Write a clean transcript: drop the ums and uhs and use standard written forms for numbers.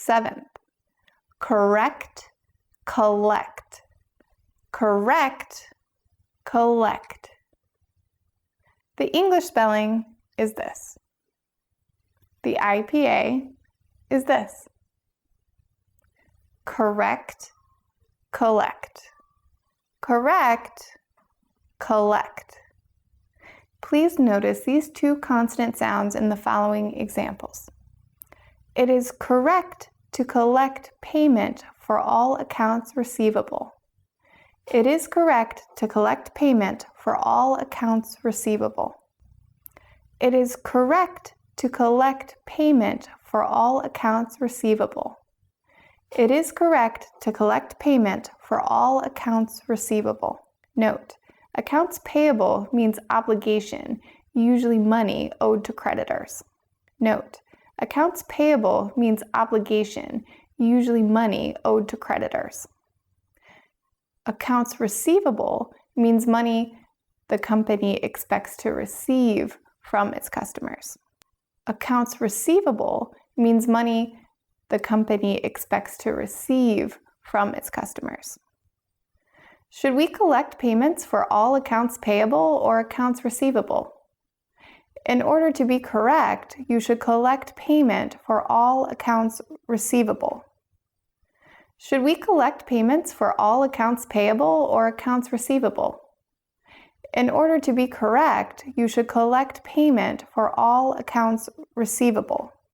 7th, correct, collect, correct, collect. The English spelling is this. The IPA is this. Correct, collect, correct, collect. Please notice these two consonant sounds in the following examples. It is correct to collect payment for all accounts receivable. It is correct to collect payment for all accounts receivable. It is correct to collect payment for all accounts receivable. It is correct to collect payment for all accounts receivable. Note, accounts payable means obligation, usually money owed to creditors. Note, accounts payable means obligation, usually money owed to creditors. Accounts receivable means money the company expects to receive from its customers. Accounts receivable means money the company expects to receive from its customers. Should we collect payments for all accounts payable or accounts receivable? In order to be correct, you should collect payment for all accounts receivable. Should we collect payments for all accounts payable or accounts receivable? In order to be correct, you should collect payment for all accounts receivable.